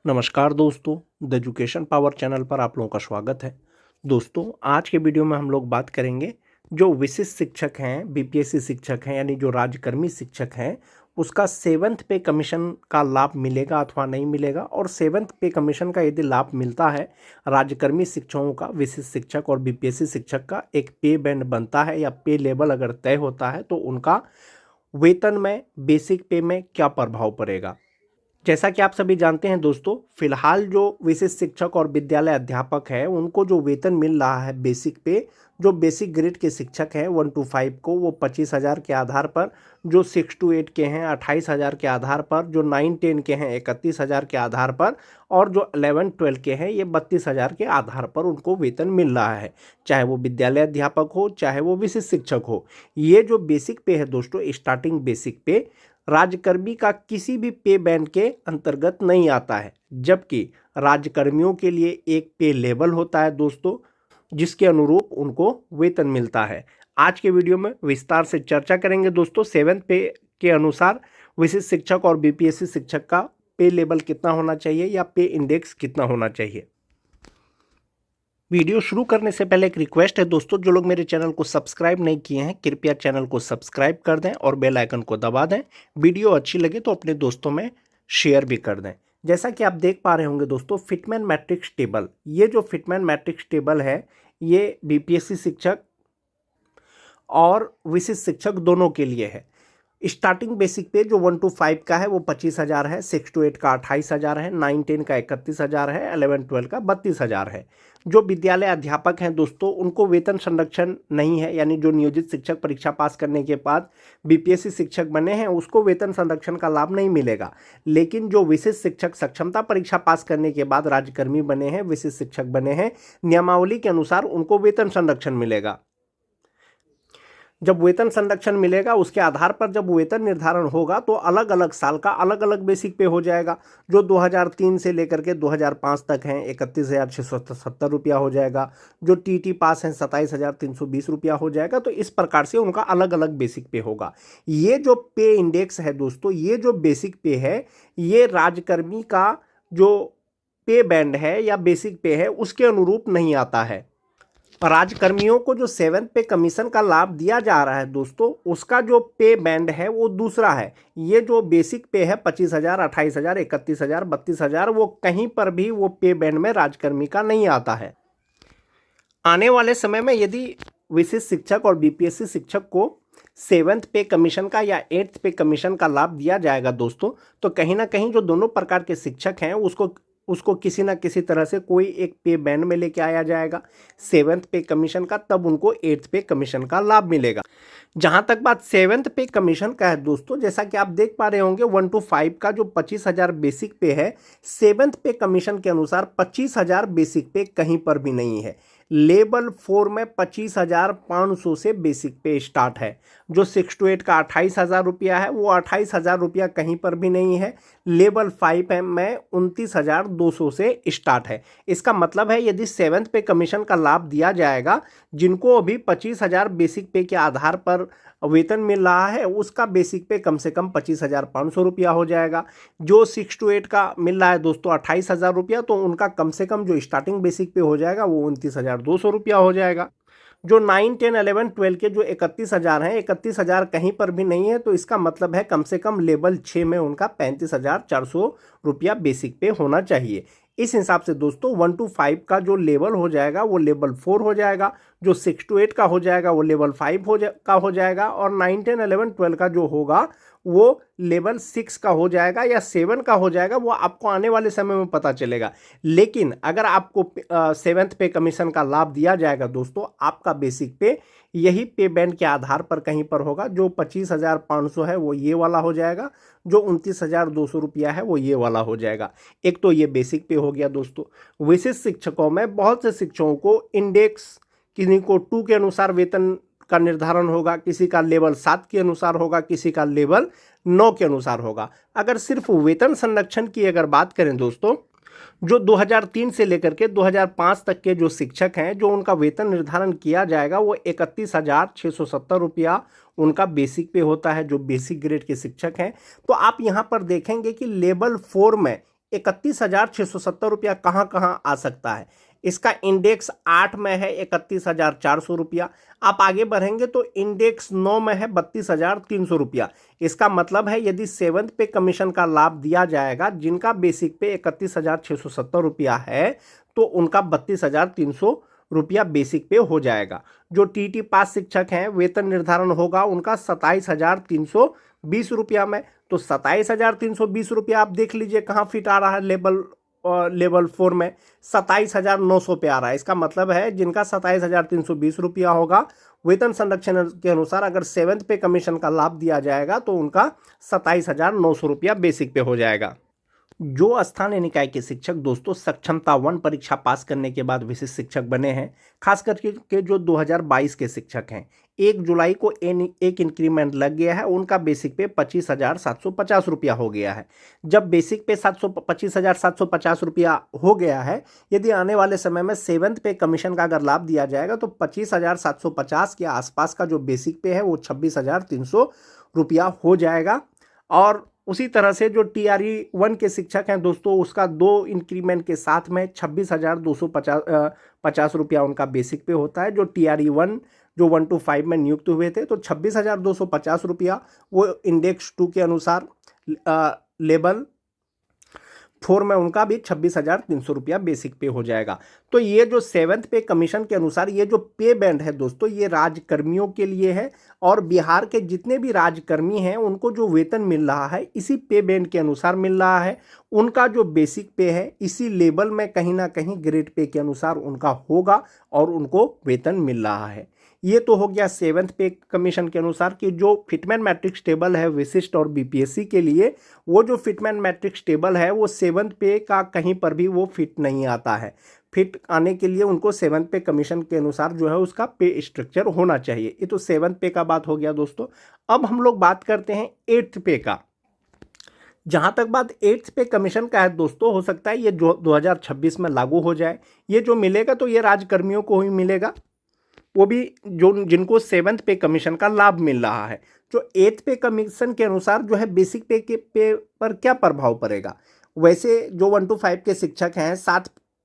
नमस्कार दोस्तों, the education power channel पर आप लोगों का स्वागत है। दोस्तों, आज के वीडियो में हम लोग बात करेंगे जो विशिष्ट शिक्षक हैं, बीपीएससी शिक्षक हैं यानी जो राज्यकर्मी शिक्षक हैं, उसका 7th पे कमीशन का लाभ मिलेगा अथवा नहीं मिलेगा। और 7th पे कमीशन का यदि लाभ मिलता है, राज्यकर्मी शिक्षकों का, विशिष्ट शिक्षक और बीपीएससी शिक्षक का एक पे बैंड बनता है या पे लेवल अगर तय होता है तो उनका वेतन में, बेसिक पे में क्या प्रभाव पड़ेगा। जैसा कि आप सभी जानते हैं दोस्तों, फिलहाल जो विशिष्ट शिक्षक और विद्यालय अध्यापक है उनको जो वेतन मिल रहा है बेसिक पे, जो बेसिक ग्रेड के शिक्षक हैं 1 to 5 को वो 25,000 के आधार पर, जो 6 to 8 के हैं 28,000 के आधार पर, जो 9-10 के हैं 31,000 के आधार पर, और जो 11-12 के हैं ये 32,000 के आधार पर उनको वेतन मिल रहा है, चाहे वो विद्यालय अध्यापक हो चाहे वो विशिष्ट शिक्षक हो। ये जो बेसिक पे है दोस्तों, स्टार्टिंग बेसिक पे राज्यकर्मी का किसी भी पे बैंड के अंतर्गत नहीं आता है, जबकि राज्यकर्मियों के लिए एक पे लेवल होता है दोस्तों, जिसके अनुरूप उनको वेतन मिलता है। आज के वीडियो में विस्तार से चर्चा करेंगे दोस्तों 7th पे के अनुसार विशिष्ट शिक्षक और बीपीएससी शिक्षक का पे लेवल कितना होना चाहिए या पे इंडेक्स कितना होना चाहिए। वीडियो शुरू करने से पहले एक रिक्वेस्ट है दोस्तों, जो लोग मेरे चैनल को सब्सक्राइब नहीं किए हैं कृपया चैनल को सब्सक्राइब कर दें और बेल आइकन को दबा दें। वीडियो अच्छी लगे तो अपने दोस्तों में शेयर भी कर दें। जैसा कि आप देख पा रहे होंगे दोस्तों, फिटमैन मैट्रिक्स टेबल, ये जो फिटमैन मैट्रिक्स टेबल है ये बीपीएससी शिक्षक और विशिष्ट शिक्षक दोनों के लिए है। स्टार्टिंग बेसिक पे जो 1 to 5 का है वो 25,000 है, 6 to 8 का 28,000 है, 9-10 का 31,000 है, 11-12 का 32,000 है। जो विद्यालय अध्यापक हैं दोस्तों उनको वेतन संरक्षण नहीं है, यानी जो नियोजित शिक्षक परीक्षा पास करने के बाद बीपीएससी शिक्षक बने हैं उसको वेतन संरक्षण का लाभ नहीं मिलेगा। लेकिन जो विशिष्ट शिक्षक सक्षमता परीक्षा पास करने के बाद राज्यकर्मी बने हैं, विशिष्ट शिक्षक बने हैं, नियमावली के अनुसार उनको वेतन संरक्षण मिलेगा। जब वेतन संरक्षण मिलेगा उसके आधार पर जब वेतन निर्धारण होगा तो अलग अलग साल का अलग अलग बेसिक पे हो जाएगा। जो 2003 से लेकर के 2005 तक हैं 31,670 रुपया हो जाएगा, जो टीटी पास हैं 27,320 रुपया हो जाएगा। तो इस प्रकार से उनका अलग अलग बेसिक पे होगा। ये जो पे इंडेक्स है दोस्तों, ये जो बेसिक पे है ये राज्यकर्मी का जो पे बैंड है या बेसिक पे है उसके अनुरूप नहीं आता है। राज्यकर्मियों को जो 7th पे कमीशन का लाभ दिया जा रहा है दोस्तों, उसका जो पे बैंड है वो दूसरा है। ये जो बेसिक पे है 25,000, 28,000, 31,000, 32,000, वो कहीं पर भी वो पे बैंड में राज्यकर्मी का नहीं आता है। आने वाले समय में यदि विशिष्ट शिक्षक और बीपीएससी शिक्षक को 7th पे कमीशन का या 8th पे कमीशन का लाभ दिया जाएगा दोस्तों, तो कहीं ना कहीं जो दोनों प्रकार के शिक्षक हैं उसको किसी ना किसी तरह से कोई एक पे बैंड में लेके आया जाएगा 7th पे कमीशन का, तब उनको 8th पे कमीशन का लाभ मिलेगा। जहां तक बात 7th पे कमीशन का है दोस्तों, जैसा कि आप देख पा रहे होंगे 1 to 5 का जो 25,000 बेसिक पे है, 7th पे कमीशन के अनुसार 25,000 बेसिक पे कहीं पर भी नहीं है। लेवल 4 में 25,500 से बेसिक पे स्टार्ट है। जो 6 to 8 का 28,000 रुपया है वो 28,000 रुपया कहीं पर भी नहीं है। लेवल 5 में 29,200 से स्टार्ट है। इसका मतलब है यदि 7th पे कमीशन का लाभ दिया जाएगा, जिनको अभी 25,000 बेसिक पे के आधार पर वेतन मिल रहा है उसका बेसिक पे कम से कम 25,500 रुपया हो जाएगा। जो 6 to 8 का मिल रहा है दोस्तों 28,000 रुपया, तो उनका कम से कम जो स्टार्टिंग बेसिक पे हो जाएगा वो 29,200 रुपया हो जाएगा। जो 9, 10, 11, 12 के जो 31,000 हैं, 31,000 कहीं पर भी नहीं है, तो इसका मतलब है कम से कम लेवल 6 में उनका 35,400 रुपया बेसिक पे होना चाहिए। इस हिसाब से दोस्तों 1 to 5 का जो लेवल हो जाएगा वो लेवल 4 हो जाएगा, जो 6 to 8 का हो जाएगा वो लेवल 5 का हो जाएगा, और 9, 10, 11, 12 का जो होगा वो लेवल 6 का हो जाएगा या 7 का हो जाएगा। वो आपको आने वाले समय में पता चलेगा। लेकिन अगर आपको 7th पे कमीशन का लाभ दिया जाएगा दोस्तों, आपका बेसिक पे यही पे बैंड के आधार पर कहीं पर होगा। जो 25,500 है वो ये वाला हो जाएगा, जो 29,200 रुपया है वो ये वाला हो जाएगा। एक तो ये बेसिक पे हो गया दोस्तों। विशिष्ट शिक्षकों में बहुत से शिक्षकों को इंडेक्स, किसी को 2 के अनुसार वेतन का निर्धारण होगा, किसी का लेवल 7 के अनुसार होगा, किसी का लेवल 9 के अनुसार होगा। अगर सिर्फ वेतन संरक्षण की अगर बात करें दोस्तों, जो 2003 से लेकर के 2005 तक के जो शिक्षक हैं, जो उनका वेतन निर्धारण किया जाएगा वो 31,670 रुपया उनका बेसिक पे होता है, जो बेसिक ग्रेड के शिक्षक हैं। तो आप यहाँ पर देखेंगे कि लेवल 4 में 31,670 रुपया कहाँ कहाँ आ सकता है। इसका इंडेक्स 8 में है 31,400 रुपया। आप आगे बढ़ेंगे तो इंडेक्स 9 में है 32,300 रुपया। इसका मतलब है यदि सेवंथ पे कमीशन का लाभ दिया जाएगा, जिनका बेसिक पे 31,670 रुपया है, तो उनका 32,300 रुपया बेसिक पे हो जाएगा। जो टीटी पास शिक्षक हैं, वेतन निर्धारण होगा उनका 27,320 रुपया में। तो 27,320 रुपया आप देख लीजिए कहाँ फिट आ रहा है। लेवल 4 में 27,900 पे आ रहा है। इसका मतलब है जिनका 27,320 रुपया होगा, वेतन संरक्षण के अनुसार अगर सेवंथ पे कमीशन का लाभ दिया जाएगा तो उनका 27,900 रुपया बेसिक पे हो जाएगा। जो स्थानीय निकाय के शिक्षक दोस्तों सक्षमता 1 परीक्षा पास करने के बाद विशिष्ट शिक्षक बने हैं, खास करके के जो 2022 के शिक्षक हैं, 1 जुलाई को एक इंक्रीमेंट लग गया है, उनका बेसिक पे 25,750 रुपया हो गया है। जब बेसिक पे 25,750 रुपया हो गया है, यदि आने वाले समय में सेवंथ पे कमीशन का अगर लाभ दिया जाएगा तो 25,750 के आसपास का जो बेसिक पे है वो 26,300 रुपया हो जाएगा। और उसी तरह से जो TRE 1 के शिक्षक हैं दोस्तों, उसका 2 इंक्रीमेंट के साथ में 26,250 रुपया उनका बेसिक पे होता है। जो TRE 1 जो 1 to 5 में नियुक्त हुए थे, तो 26,250 रुपया वो इंडेक्स 2 के अनुसार लेवल 4 में उनका भी 26,300 रुपया बेसिक पे हो जाएगा। तो ये जो सेवंथ पे कमीशन के अनुसार ये जो पे बैंड है दोस्तों, ये राज्यकर्मियों के लिए है। और बिहार के जितने भी राज्यकर्मी हैं उनको जो वेतन मिल रहा है इसी पे बैंड के अनुसार मिल रहा है। उनका जो बेसिक पे है इसी लेवल में कहीं ना कहीं ग्रेड पे के अनुसार उनका होगा और उनको वेतन मिल रहा है। ये तो हो गया सेवंथ पे कमीशन के अनुसार कि जो फिटमैन मैट्रिक्स टेबल है विशिष्ट और बीपीएससी के लिए, वो जो फिटमैन मैट्रिक्स टेबल है वो सेवंथ पे का कहीं पर भी वो फिट नहीं आता है। फिट आने के लिए उनको सेवंथ पे कमीशन के अनुसार जो है उसका पे स्ट्रक्चर होना चाहिए। ये तो सेवंथ पे का बात हो गया दोस्तों। अब हम लोग बात करते हैं एट्थ पे का। जहाँ तक बात एट्थ पे कमीशन का है दोस्तों, हो सकता है ये जो 2026 में लागू हो जाए। ये जो मिलेगा तो ये राज्यकर्मियों को ही मिलेगा, वो भी जो जिनको सेवंथ पे कमीशन का लाभ मिल रहा है। जो एट्थ पे कमीशन के अनुसार जो है बेसिक पे पर क्या प्रभाव पड़ेगा। वैसे जो 1 to 5 के शिक्षक हैं,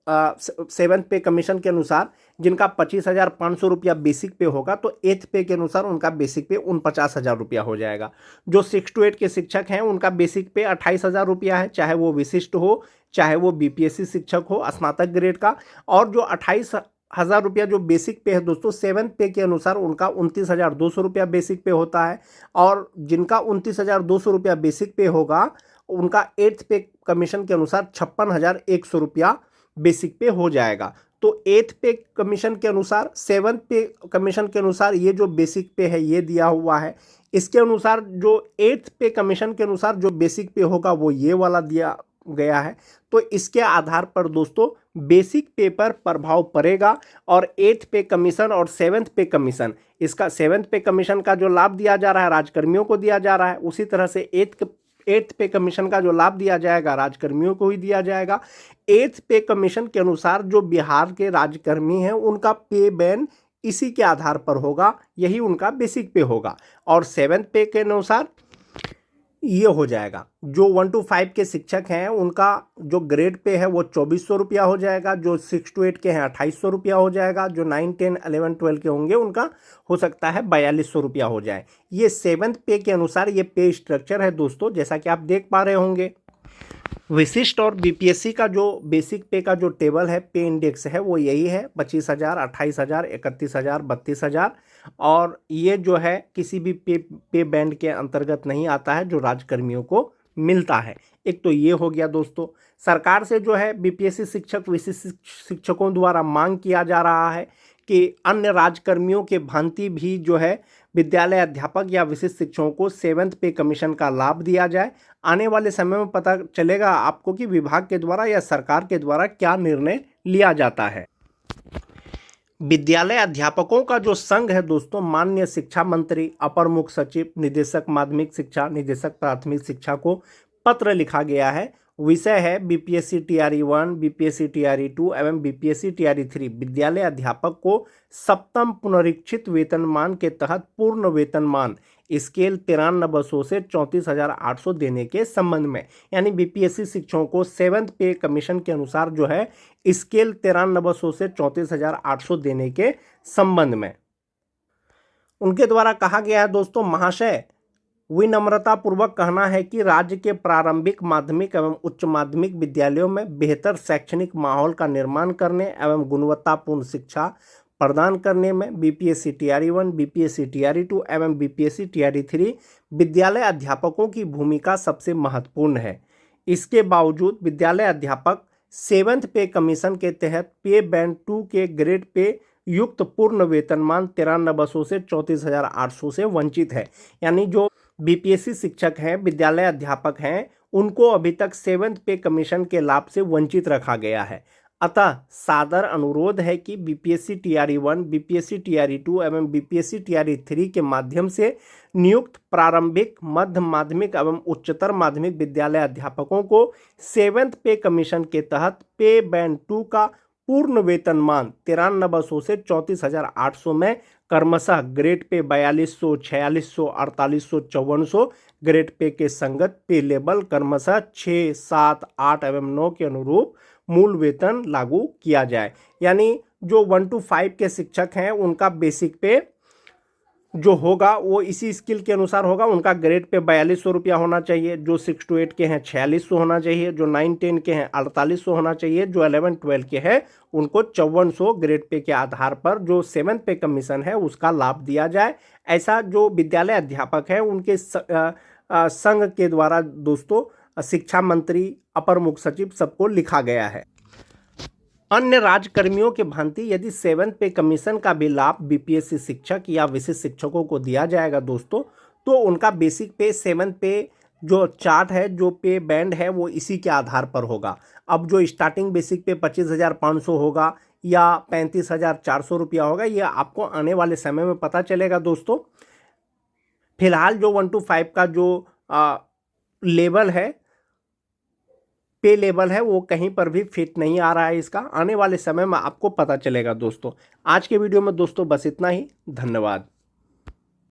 सेवंथ पे कमीशन के अनुसार जिनका 25,500 रुपया बेसिक पे होगा, तो एट्थ पे के अनुसार उनका बेसिक पे 49,000 रुपया हो जाएगा। जो 6 to 8 के शिक्षक हैं उनका बेसिक पे 28,000 रुपया है, चाहे वो विशिष्ट हो चाहे वो बीपीएससी शिक्षक हो स्नातक ग्रेड का। और जो 28,000 रुपया जो बेसिक पे है दोस्तों, सेवंथ पे के अनुसार उनका 29,200 रुपया बेसिक पे होता है। और जिनका 29,200 रुपया बेसिक पे होगा उनका एट्थ पे कमीशन के अनुसार 56,100 रुपया बेसिक पे हो जाएगा। तो एट्थ पे कमीशन के अनुसार, सेवंथ पे कमीशन के अनुसार ये जो बेसिक पे है ये दिया हुआ है। इसके अनुसार जो एट्थ पे कमीशन के अनुसार जो बेसिक पे होगा वो ये वाला दिया गया है। तो इसके आधार पर दोस्तों बेसिक पे पर प्रभाव पड़ेगा। और एट्थ पे कमीशन और सेवंथ पे कमीशन, इसका सेवंथ पे कमीशन का जो लाभ दिया जा रहा है राज्यकर्मियों को दिया जा रहा है, उसी तरह से एट्थ पे कमीशन का जो लाभ दिया जाएगा राज्यकर्मियों को ही दिया जाएगा। एट्थ पे कमीशन के अनुसार जो बिहार के राज्यकर्मी हैं उनका पे बैंड इसी के आधार पर होगा, यही उनका बेसिक पे होगा। और सेवंथ पे के अनुसार ये हो जाएगा। जो 1 to 5 के शिक्षक हैं उनका जो ग्रेड पे है वो 2,400 रुपया हो जाएगा। जो 6 to 8 के हैं 2,800 रुपया हो जाएगा। जो 9, 10, 11, 12 के होंगे उनका हो सकता है 4,200 रुपया हो जाए। ये सेवंथ पे के अनुसार ये पे स्ट्रक्चर है दोस्तों, जैसा कि आप देख पा रहे होंगे। विशिष्ट और बीपीएससी का जो बेसिक पे का जो टेबल है, पे इंडेक्स है, वो यही है 25,000, 28,000, 31,000, 32,000। और ये जो है किसी भी पे बैंड के अंतर्गत नहीं आता है जो राज्यकर्मियों को मिलता है। एक तो ये हो गया दोस्तों। सरकार से जो है बीपीएससी शिक्षक विशिष्ट शिक्षकों द्वारा मांग किया जा रहा है कि अन्य राज्यकर्मियों के भांति भी जो है विद्यालय अध्यापक या विशिष्ट शिक्षकों को सेवंथ पे कमीशन का लाभ दिया जाए। आने वाले समय में पता चलेगा आपको कि विभाग के द्वारा या सरकार के द्वारा क्या निर्णय लिया जाता है। विद्यालय अध्यापकों का जो संघ है दोस्तों, माननीय शिक्षा मंत्री, अपर मुख्य सचिव, निदेशक माध्यमिक शिक्षा, निदेशक प्राथमिक शिक्षा को पत्र लिखा गया है। विषय है बीपीएससी TRE 1, बीपीएससी TRE 2 एवं बीपीएससी TRE 3 विद्यालय अध्यापक को सप्तम पुनरीक्षित वेतनमान के तहत पूर्ण वेतनमान स्केल 9300 से 34,800 देने के संबंध में। यानी बीपीएससी शिक्षकों को 7th पे कमीशन के अनुसार जो है स्केल 9300 से 34,800 देने के संबंध में उनके द्वारा कहा गया है दोस्तों, महाशय विनम्रता पूर्वक कहना है कि राज्य के प्रारंभिक माध्यमिक एवं उच्च माध्यमिक विद्यालयों में बेहतर शैक्षणिक माहौल का निर्माण करने एवं गुणवत्तापूर्ण शिक्षा प्रदान करने में बीपीएससी टीआरई 1, बीपीएससी टीआरई 2 एवं बीपीएससी टीआरई 3 विद्यालय अध्यापकों की भूमिका सबसे महत्वपूर्ण है। इसके बावजूद विद्यालय अध्यापक 7th पे कमीशन के तहत पे बैंड 2 के ग्रेड पे युक्त पूर्ण वेतनमान 9300 से 34,800 से वंचित है। यानी जो बीपीएससी शिक्षक हैं, विद्यालय अध्यापक हैं, उनको अभी तक 7th पे कमीशन के लाभ से वंचित रखा गया है। अतः सादर अनुरोध है कि बीपीएससी टीआरई 1, बीपीएससी टीआरई 2 एवं बीपीएससी टीआरई 3 के माध्यम से नियुक्त प्रारंभिक, मध्य माध्यमिक एवं उच्चतर माध्यमिक विद्यालय अध्यापकों को 7th पे कमीशन के तहत पे बैंड 2 का पूर्ण वेतनमान 9300 से 34,800 में क्रमशः ग्रेड पे 4200, 4600, 4800, 5400 ग्रेड पे के संगत पे लेवल क्रमशः 6, 7, 8 एवं 9 के अनुरूप मूल वेतन लागू किया जाए। यानी जो 1 to 5 के शिक्षक हैं उनका बेसिक पे जो होगा वो इसी स्किल के अनुसार होगा। उनका ग्रेड पे 4200 रुपया होना चाहिए, जो 6 to 8 के हैं 4600 होना चाहिए, जो 9, 10 के हैं 4800 होना चाहिए, जो 11, 12 के हैं उनको 5400 ग्रेड पे के आधार पर जो 7th पे कमीशन है उसका लाभ दिया जाए। ऐसा जो विद्यालय अध्यापक है उनके संघ के द्वारा दोस्तों शिक्षा मंत्री, अपर मुख्य सचिव सबको लिखा गया है। अन्य राज्यकर्मियों के भांति यदि 7th पे कमीशन का भी लाभ बीपीएससी शिक्षक या विशिष्ट शिक्षकों को दिया जाएगा दोस्तों, तो उनका बेसिक पे 7th पे जो चार्ट है, जो पे बैंड है वो इसी के आधार पर होगा। अब जो स्टार्टिंग बेसिक पे 25,500 होगा या 35,400 रुपया होगा, ये आपको आने वाले समय में पता चलेगा दोस्तों। फिलहाल जो 1 to 5 का जो लेवल है, पे लेवल है, वो कहीं पर भी फिट नहीं आ रहा है। इसका आने वाले समय में आपको पता चलेगा दोस्तों। आज के वीडियो में दोस्तों बस इतना ही। धन्यवाद।